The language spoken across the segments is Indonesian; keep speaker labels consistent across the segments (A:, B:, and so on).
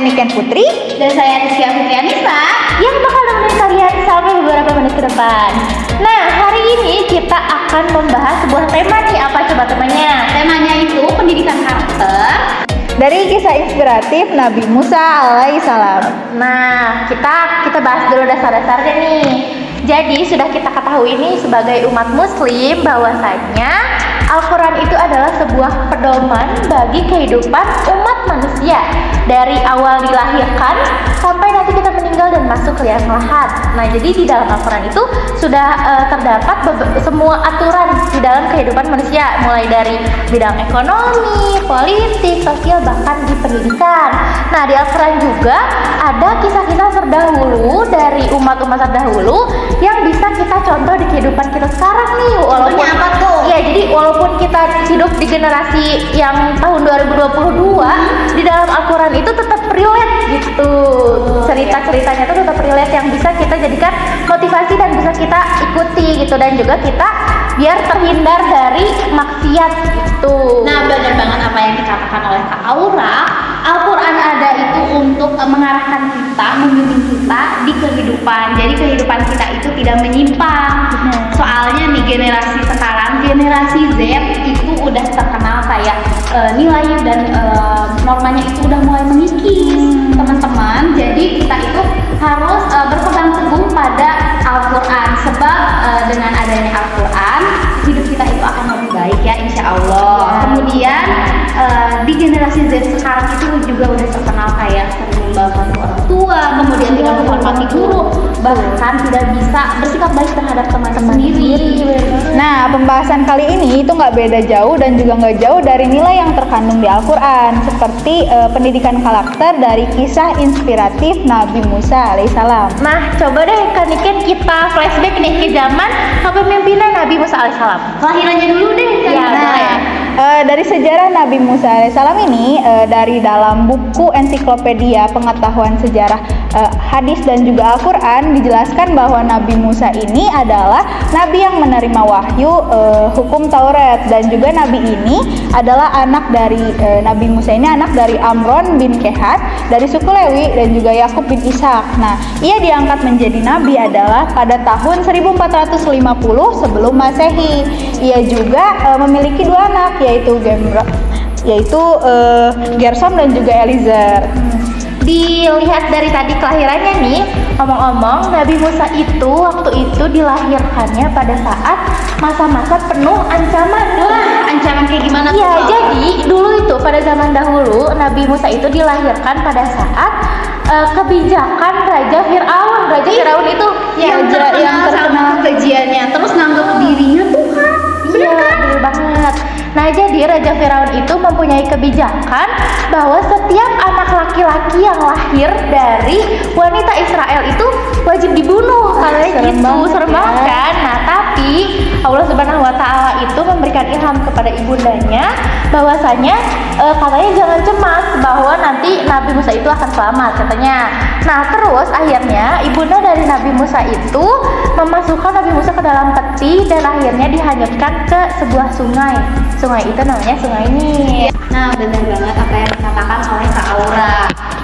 A: Saya Niken Putri.
B: Dan saya Rizky Fitrianisa
A: Yang bakal nemenin kalian sampai beberapa menit ke depan. Nah, hari ini kita akan membahas sebuah tema nih. Apa coba temannya?
B: Temanya itu pendidikan karakter
A: Dari kisah inspiratif Nabi Musa alaihissalam. Nah, kita bahas dulu dasar-dasarnya nih. Jadi sudah kita ketahui nih sebagai umat muslim bahwasanya Al-Quran itu adalah sebuah pedoman bagi kehidupan umat manusia dari awal dilahirkan sampai nanti kita meninggal dan masuk ke liang lahat. Nah, jadi di dalam Al-Quran itu sudah terdapat semua aturan di dalam kehidupan manusia, mulai dari bidang ekonomi, politik, sosial, bahkan di pendidikan. Nah, di Al-Quran juga ada kisah-kisah terdahulu dari umat-umat terdahulu yang bisa kita contoh di kehidupan kita sekarang nih.
B: Contohnya apa tuh?
A: Ya, jadi walaupun kita hidup di generasi yang tahun 2022, di dalam Al-Quran itu tetap relate gitu. Cerita-ceritanya itu tetap relate yang bisa kita jadikan motivasi dan bisa kita ikuti gitu, dan juga kita biar terhindar dari maksiat gitu.
B: Nah, benar banget apa yang dikatakan oleh Kak Aura. Al-Quran ada itu untuk mengarahkan kita, membimbing kita di kehidupan. Jadi kehidupan kita itu tidak menyimpang. Soalnya nih generasi sekarang, generasi Z itu udah terkenal kayak nilai dan normanya itu udah mulai mengikis, teman-teman. Jadi kita itu harus berpegang teguh pada Al-Quran, sebab dengan adanya Al-Quran hidup kita itu akan lebih baik ya, insya Allah. Kemudian di generasi Z sekarang itu juga udah terkenal kayak sering membantu orang tua, kemudian tidak menghormati guru, bahkan tidak bisa bersikap baik terhadap teman-teman sendiri.
A: Nah, pembahasan kali ini itu nggak beda jauh dan juga nggak jauh dari nilai yang terkandung di Al-Quran, seperti pendidikan karakter dari kisah inspiratif Nabi Musa alaihissalam. Nah, coba deh Kaniken kita flashback nih ke zaman kepemimpinan Nabi Musa alaihissalam.
B: Kelahirannya dulu deh kan.
A: Ya, dari sejarah Nabi Musa alaihissalam ini, dari dalam buku ensiklopedia pengetahuan sejarah hadis dan juga Al-Quran dijelaskan bahwa Nabi Musa ini adalah Nabi yang menerima wahyu hukum Taurat, dan juga Nabi ini adalah anak dari Nabi Musa ini anak dari Amron bin Kehat dari suku Lewi dan juga Yakub bin Ishak. Nah, ia diangkat menjadi Nabi adalah pada tahun 1450 sebelum Masehi. Ia juga memiliki dua anak, yaitu Gersom dan juga Eliezer. Dilihat dari tadi kelahirannya nih, ngomong-ngomong Nabi Musa itu waktu itu dilahirkannya pada saat masa-masa penuh ancaman.
B: Wah, ancaman kayak gimana tuh?
A: Ya, jadi dulu itu pada zaman dahulu Nabi Musa itu dilahirkan pada saat kebijakan Raja Fir'aun. Raja Fir'aun itu
B: yang terkenal sama kekejiannya, terus nganggap dirinya Tuhan.
A: Iya, bener banget. Nah, jadi Raja Firaun itu mempunyai kebijakan bahwa setiap anak laki-laki yang lahir dari wanita Israel itu wajib dibunuh. Katanya gitu, serem banget kan? Nah, tapi Allah Subhanahu wa Ta'ala itu memberikan ilham kepada ibundanya bahwasanya katanya jangan cemas bahwa nanti Nabi Musa itu akan selamat katanya. Nah, terus akhirnya ibunda dari Nabi Musa itu memasukkan Nabi Musa ke dalam peti dan akhirnya dihanyutkan ke sebuah sungai. Sungai itu namanya Sungai Nil.
B: Nah, benar banget apa yang dikatakan oleh Kak Aura.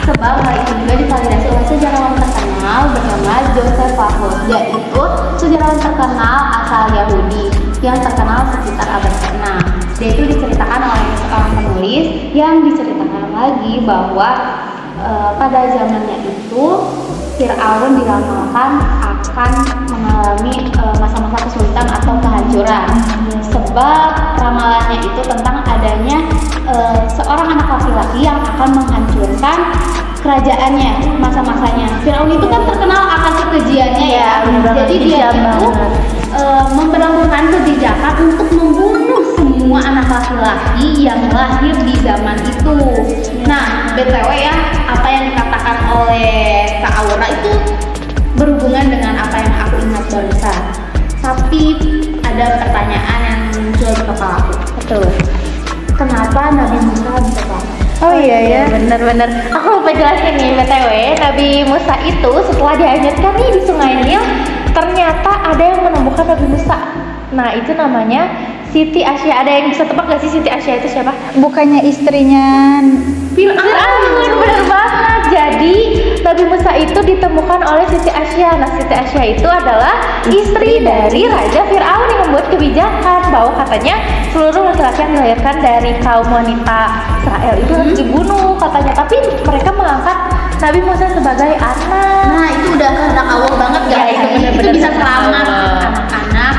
B: Sebab hal itu juga divalidasi oleh sejarawan terkenal bernama Josephus. Dia itu sejarawan terkenal asal Yahudi yang terkenal sekitar abad ke-6. Dia itu diceritakan oleh seorang penulis yang diceritakan lagi bahwa pada zamannya itu Fir'aun diramalkan akan mengalami masa-masa kesulitan atau kehancuran. Sebab ramalannya itu tentang adanya seorang anak laki-laki yang akan menghancurkan kerajaannya masa-masanya. Fir'aun itu kan terkenal akan kekejiannya ya. Jadi dia itu memperlakukan kebijakan untuk membunuh semua anak laki-laki yang lahir di zaman itu. Nah, BTW ya, apa yang dikatakan oleh Kak Aura itu berhubungan dengan apa yang aku ingat barusan. Tapi ada pertanyaan yang muncul di kepala aku.
A: Betul.
B: Kenapa Nabi Musa bisa selamat?
A: Oh iya ya, bener-bener. Aku lupa jelasin nih BTW, Nabi Musa itu setelah dihanyutkan nih di Sungai Nil, ternyata ada yang menemukan Nabi Musa. Nah, itu namanya Siti Asya. Ada yang bisa tebak gak sih Siti Asya itu siapa? Bukannya istrinya
B: Fir'aun.
A: Bener banget. Jadi Nabi Musa itu ditemukan oleh Siti Asya. Nah, Siti Asya itu adalah istri dari Raja Fir'aun yang membuat kebijakan bahwa katanya seluruh laki-laki yang dilahirkan dari kaum wanita Israel itu harus dibunuh katanya. Tapi mereka mengangkat Nabi Musa sebagai anak.
B: Nah, itu udah kehendak Allah banget
A: Ya,
B: guys.
A: itu benar-benar
B: Itu bisa
A: kehendak
B: selamat
A: Allah.
B: anak-anak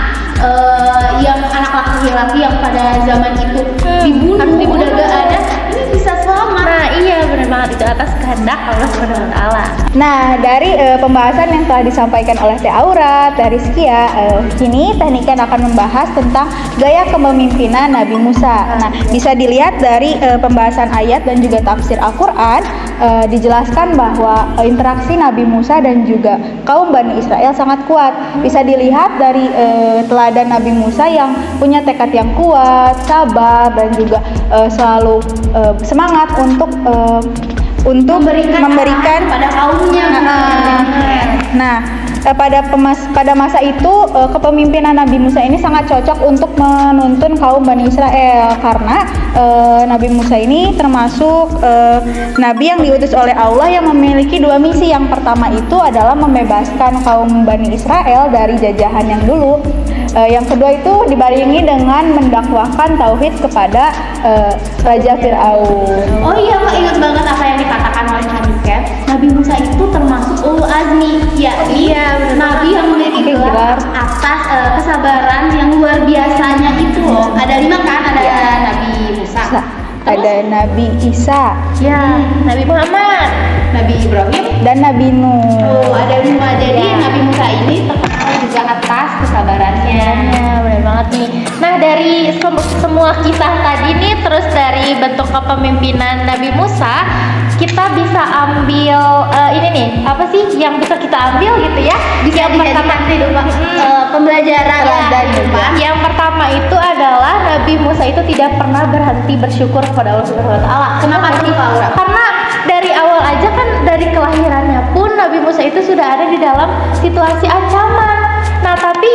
B: yang anak laki-laki yang pada zaman itu
A: harus
B: dibunuh,
A: dibunuh.
B: udah gak ada, ini bisa selamat.
A: Nah, iya benar banget, itu atas kehendak Allah Subhanahu wa taala.
C: Nah, dari pembahasan yang telah disampaikan oleh Teh Aura, Teh Rizkia, kini Tekniken akan membahas tentang gaya kepemimpinan Nabi Musa. Nah, bisa dilihat dari pembahasan ayat dan juga tafsir Al-Quran, dijelaskan bahwa interaksi Nabi Musa dan juga kaum Bani Israel sangat kuat. Bisa dilihat dari teladan Nabi Musa yang punya tekad yang kuat, sabar, dan juga selalu semangat untuk memberikan
B: pada kaumnya.
C: Pada masa itu kepemimpinan Nabi Musa ini sangat cocok untuk menuntun kaum Bani Israel karena Nabi Musa ini termasuk nabi yang diutus oleh Allah yang memiliki dua misi. Yang pertama itu adalah membebaskan kaum Bani Israel dari jajahan yang dulu. Yang kedua itu dibarengi dengan mendakwahkan tauhid kepada Raja Fir'aun.
B: Oh iya, Kak, ingat banget apa yang dikatakan oleh Tekniken. Nabi Musa itu termasuk ulul azmi, yakni nabi yang memiliki gelar atas kesabaran yang luar biasanya itu loh. Ada 5 kan, ada Nabi Musa,
C: Ada Nabi Isa,
A: Ya, Nabi Muhammad,
B: Nabi Ibrahim,
C: dan Nabi Nuh.
B: oh ada 5. Jadi Nabi Musa ini terkenal juga atas kesabarannya.
A: ya benar banget nih. Nah, dari semua kisah tadi nih, terus dari bentuk kepemimpinan Nabi Musa, kita bisa ambil ini nih, apa sih yang bisa kita ambil gitu ya?
B: Bisa
A: Yang pertama,
B: dijadikan pembelajaran
C: Teladan
B: kehidupan.
A: yang pertama itu adalah Nabi Musa itu tidak pernah berhenti bersyukur kepada Allah Subhanahu wa taala.
B: Kenapa sih, Pak Aura?
A: Karena dari awal aja kan, dari kelahirannya pun Nabi Musa itu sudah ada di dalam situasi ancaman. Nah, tapi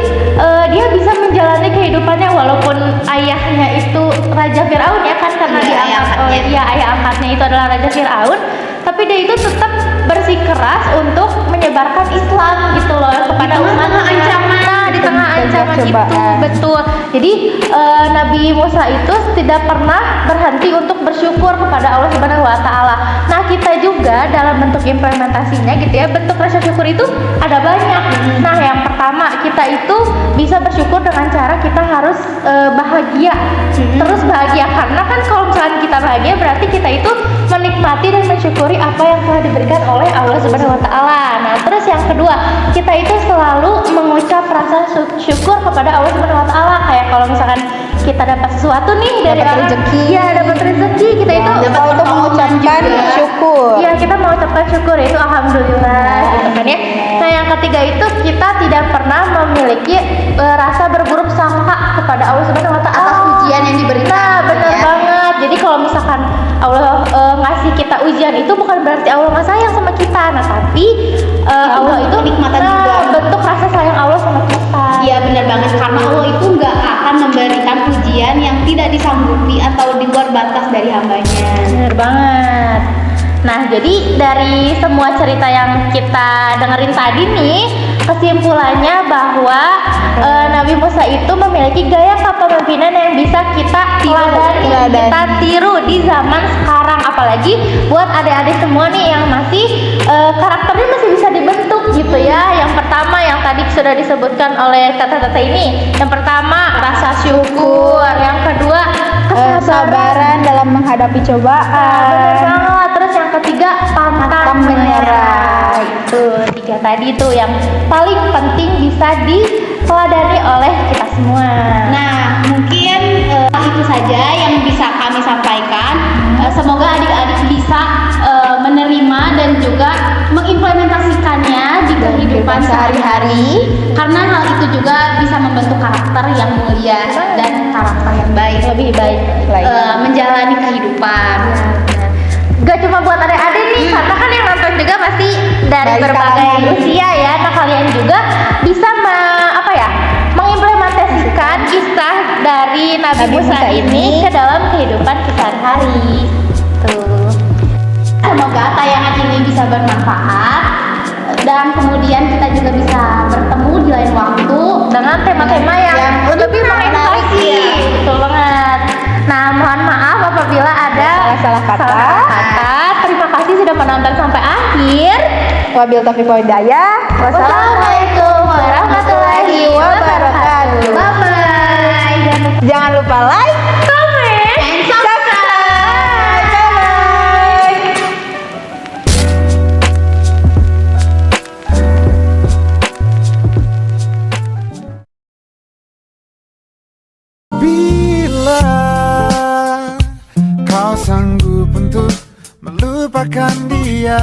A: dia bisa menjalani kehidupannya walaupun ayahnya itu Raja Fir'aun ya kan, karena
B: Iya, ayah
A: diangkat
B: angkatnya.
A: ayah angkatnya itu adalah Raja Fir'aun, tapi dia itu tetap bersikeras untuk menyebarkan Islam gitu loh kepada
B: Di tengah-tengah
A: umatnya.
B: ancaman.
A: Nah, di tengah
C: Banyak
A: ancaman itu
C: cobaan.
A: betul. Jadi Nabi Musa itu tidak pernah berhenti untuk bersyukur kepada Allah Subhanahu wa taala. Nah, kita juga dalam bentuk implementasinya gitu ya, bentuk rasa syukur itu ada banyak. Nah, yang pertama, kita itu bisa bersyukur dengan cara kita harus bahagia. Terus bahagia, karena kan kalau misalkan kita bahagia berarti kita itu menikmati dan mensyukuri apa yang telah diberikan oleh Allah Subhanahu wa taala. Nah, terus yang kedua, kita itu selalu mengucap rasa syukur kepada Allah Subhanahu wa taala. Kayak kalau misalkan kita dapat sesuatu nih dari
C: Dapat
A: orang,
C: rezeki.
A: ya dapat rezeki, kita itu
C: Kita untuk mengucapkan syukur.
A: Iya, kita mau ucapkan syukur, itu alhamdulillah gitu kan ya. Nah, yang ketiga itu kita tidak pernah memiliki rasa berburuk sangka kepada Allah Subhanahu wa taala
B: Atas ujian yang diberikan.
A: Nah, benar
B: ya.
A: banget. Jadi kalau misalkan Allah ngasih kita ujian itu bukan berarti Allah nggak sayang sama kita. Nah, tapi Allah itu
B: kenikmatan juga.
A: bentuk rasa sayang Allah sama kita.
B: Iya, benar banget, karena Allah itu nggak akan memberikan ujian yang tidak disanggupi atau di luar batas dari hambanya.
A: Bener banget. Nah, jadi dari semua cerita yang kita dengerin tadi nih, kesimpulannya bahwa Nabi Musa itu memiliki gaya kepemimpinan yang bisa kita teladani, kita tiru di zaman sekarang. Apalagi buat adik-adik semua nih yang masih karakternya masih bisa dibentuk gitu ya. Yang pertama yang tadi sudah disebutkan oleh tata-tata ini. Yang pertama rasa syukur, yang kedua
C: Kesabaran dalam menghadapi
A: Bener
C: cobaan.
A: banget. Terus yang ketiga pantang menyerah. Itu 3 tadi tuh yang paling penting bisa diteladani oleh kita semua.
B: Nah, mungkin itu saja yang bisa kami sampaikan. Semoga adik-adik bisa menerima dan juga mengimplementasikannya di kehidupan sehari-hari, karena hal itu juga bisa membentuk karakter yang mulia dan karakter yang baik,
A: Lebih baik
B: menjalani kehidupan.
A: Gak cuma buat adik-adik nih, karena kan yang nonton juga pasti dari
C: Dari
A: berbagai
C: kalangan.
A: usia ya. Nah, kalian juga bisa mengimplementasikan kisah dari Nabi Musa ini ke dalam kehidupan kita sehari-hari. Tuh.
B: semoga tayangan ini bisa bermanfaat dan kemudian kita juga bisa bertemu di lain waktu
A: dengan tema-tema yang lebih
B: menarik,
A: mengedukasi.
B: ya.
A: Betul banget. Nah, mohon maaf apabila ada
C: Salah kata.
A: Terima kasih sudah menonton sampai akhir.
C: Wabil taufiq wal hidayah.
A: Wassalamualaikum warahmatullahi wabarakatuh.
B: Bye bye.
C: Jangan lupa like,
A: Comment.
B: And subscribe.
C: bye.
D: Bila kau sanggup untuk melupakan dia,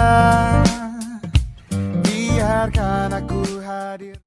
D: biarkan aku hadir.